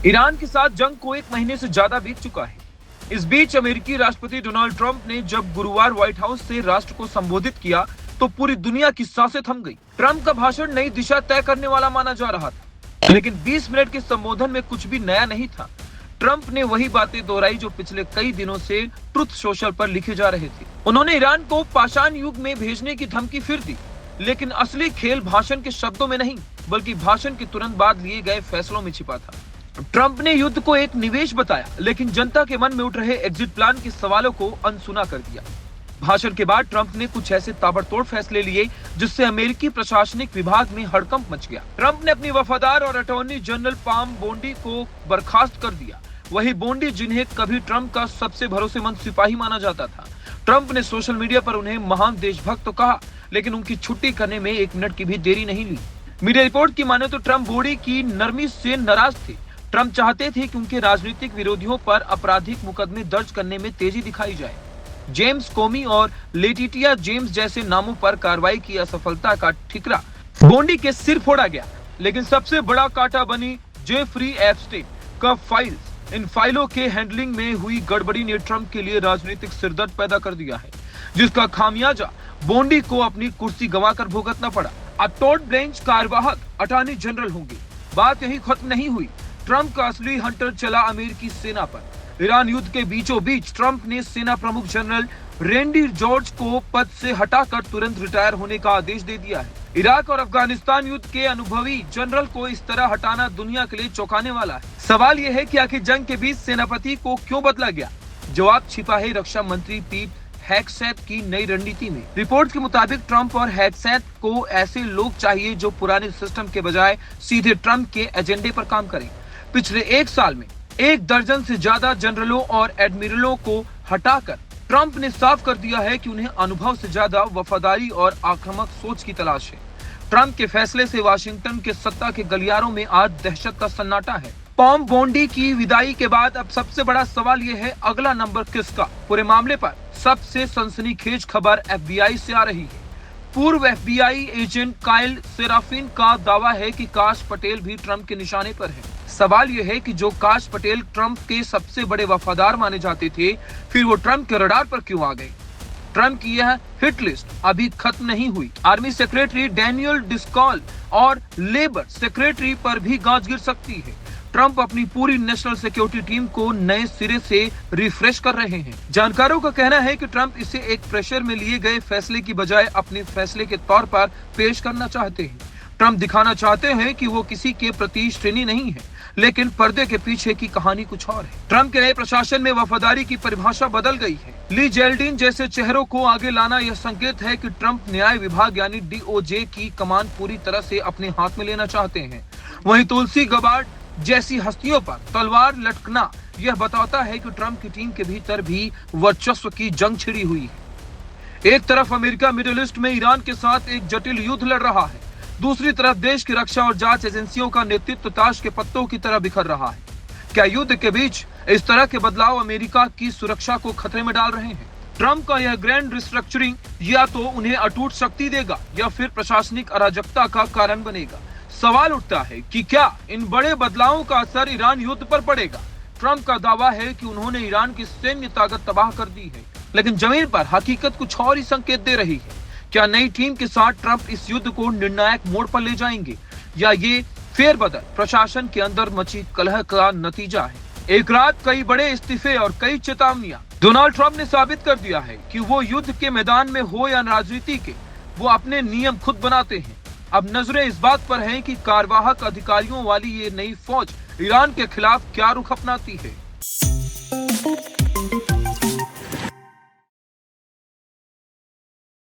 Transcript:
Iran के साथ जंग को 1 महीने से ज्यादा बीत चुका है। इस बीच अमेरिकी राष्ट्रपति डोनाल्ड ट्रंप ने जब गुरुवार व्हाइट हाउस से राष्ट्र को संबोधित किया तो पूरी दुनिया की सांसें थम गई। ट्रंप का भाषण नई दिशा तय करने वाला माना जा रहा था, लेकिन 20 मिनट के संबोधन में कुछ भी नया नहीं था। ट्रंप ने वही बातें दोहराई जो पिछले कई दिनों से ट्रुथ सोशल पर लिखे जा रहे थे। उन्होंने ईरान को पाषाण युग में भेजने की धमकी फिर दी, लेकिन असली खेल भाषण के शब्दों में नहीं, बल्कि भाषण के तुरंत बाद लिए गए फैसलों में छिपा था। ट्रंप ने युद्ध को एक निवेश बताया, लेकिन जनता के मन में उठ रहे एग्जिट प्लान के सवालों को अनसुना कर दिया। भाषण के बाद ट्रंप ने कुछ ऐसे ताबड़तोड़ फैसले लिए जिससे अमेरिकी प्रशासनिक विभाग में हड़कंप मच गया। ट्रंप ने अपनी वफादार और अटॉर्नी जनरल पाम बोंडी को बर्खास्त कर दिया। वही बोंडी, जिन्हें कभी ट्रंप का सबसे भरोसेमंद सिपाही माना जाता था। ट्रंप ने सोशल मीडिया पर उन्हें महान देशभक्त तो कहा, लेकिन उनकी छुट्टी करने में 1 मिनट की भी देरी नहीं ली। मीडिया रिपोर्ट की माने तो ट्रंप बोंडी की नरमी से नाराज थे। ट्रंप चाहते थे कि उनके राजनीतिक विरोधियों पर आपराधिक मुकदमे दर्ज करने में तेजी दिखाई जाए। जेम्स कोमी और लेटिटिया जेम्स जैसे नामों पर कार्रवाई की असफलता का ठिकरा बोंडी के सिर फोड़ा गया, लेकिन सबसे बड़ा कांटा बनी जेफरी एप्स्टेन का फाइल्स। इन फाइलों के हैंडलिंग में हुई गड़बड़ी ने ट्रंप के लिए राजनीतिक सिरदर्द पैदा कर दिया है, जिसका खामियाजा बोंडी को अपनी कुर्सी गंवाकर भुगतना पड़ा। अब टॉड ब्लेंच कार्यवाहक अटॉर्नी जनरल होंगे। बात यही खत्म नहीं हुई। ट्रंप का असली हंटर चला अमेरिकी सेना पर। ईरान युद्ध के बीचों बीच ट्रंप ने सेना प्रमुख जनरल रेंडी जॉर्ज को पद से हटाकर तुरंत रिटायर होने का आदेश दे दिया है। इराक और अफगानिस्तान युद्ध के अनुभवी जनरल को इस तरह हटाना दुनिया के लिए चौंकाने वाला है। सवाल यह है कि आखिर जंग के बीच सेनापति को क्यों बदला गया? जवाब छिपा है रक्षा मंत्री पीट हेगसेथ की नई रणनीति में। रिपोर्ट के मुताबिक ट्रंप और हेगसेथ को ऐसे लोग चाहिए जो पुराने सिस्टम के बजाय सीधे ट्रंप के एजेंडे पर काम करें। पिछले 1 साल में 1 दर्जन से ज्यादा जनरलों और एडमिरलों को हटाकर ट्रंप ने साफ कर दिया है कि उन्हें अनुभव से ज्यादा वफादारी और आक्रामक सोच की तलाश है। ट्रंप के फैसले से वाशिंगटन के सत्ता के गलियारों में आज दहशत का सन्नाटा है। पॉम बोंडी की विदाई के बाद अब सबसे बड़ा सवाल यह है, अगला नंबर किसका? पूरे मामले पर सबसे सनसनीखेज खबर एफबीआई से आ रही है। पूर्व एफबीआई एजेंट काइल सेराफिन का दावा है कि काश पटेल भी ट्रंप के निशाने पर है। सवाल यह है कि जो काश पटेल ट्रंप के सबसे बड़े वफादार माने जाते थे, फिर वो ट्रंप के रडार पर क्यों आ गए? ट्रंप की यह हिट लिस्ट अभी खत्म नहीं हुई। आर्मी सेक्रेटरी डैनियल डिस्कॉल और लेबर सेक्रेटरी पर भी गाज गिर सकती है। ट्रंप अपनी पूरी नेशनल सिक्योरिटी टीम को नए सिरे से रिफ्रेश कर रहे हैं। जानकारों का कहना है कि ट्रंप इसे एक प्रेशर में लिए गए फैसले की बजाय अपने फैसले के तौर पर पेश करना चाहते हैं। ट्रंप दिखाना चाहते हैं कि वो किसी के प्रति श्रेणी नहीं है, लेकिन पर्दे के पीछे की कहानी कुछ और है। ट्रंप के नए प्रशासन में वफादारी की परिभाषा बदल गई है। ली जेल्डिन जैसे चेहरों को आगे लाना यह संकेत है कि ट्रंप न्याय विभाग यानी डीओजे की कमान पूरी तरह से अपने हाथ में लेना चाहते हैं। वहीं तुलसी गबार्ड जैसी हस्तियों पर तलवार लटकना यह बताता है कि ट्रंप की टीम के भीतर भी वर्चस्व की जंग छिड़ी हुई है। एक तरफ अमेरिका मिडिल ईस्ट में ईरान के साथ एक जटिल युद्ध लड़ रहा है, दूसरी तरफ देश की रक्षा और जांच एजेंसियों का नेतृत्व ताश के पत्तों की तरह बिखर रहा है। क्या युद्ध के बीच इस तरह के बदलाव अमेरिका की सुरक्षा को खतरे में डाल रहे हैं? ट्रंप का यह ग्रैंड रिस्ट्रक्चरिंग या तो उन्हें अटूट शक्ति देगा या फिर प्रशासनिक अराजकता का कारण बनेगा। सवाल उठता है कि क्या इन बड़े बदलावों का असर ईरान युद्ध पर पड़ेगा? ट्रंप का दावा है कि उन्होंने ईरान की सैन्य ताकत तबाह कर दी है, लेकिन जमीन पर हकीकत कुछ और ही संकेत दे रही है। क्या नई टीम के साथ ट्रंप इस युद्ध को निर्णायक मोड़ पर ले जाएंगे, या ये फेरबदल प्रशासन के अंदर मची कलह का नतीजा है? एक रात कई बड़े इस्तीफे और कई चेतावनियां। डोनाल्ड ट्रंप ने साबित कर दिया है कि वो युद्ध के मैदान में हो या राजनीति के, वो अपने नियम खुद बनाते हैं। अब नजरें इस बात पर हैं कि कार्यवाहक अधिकारियों वाली ये नई फौज ईरान के खिलाफ क्या रुख अपनाती है।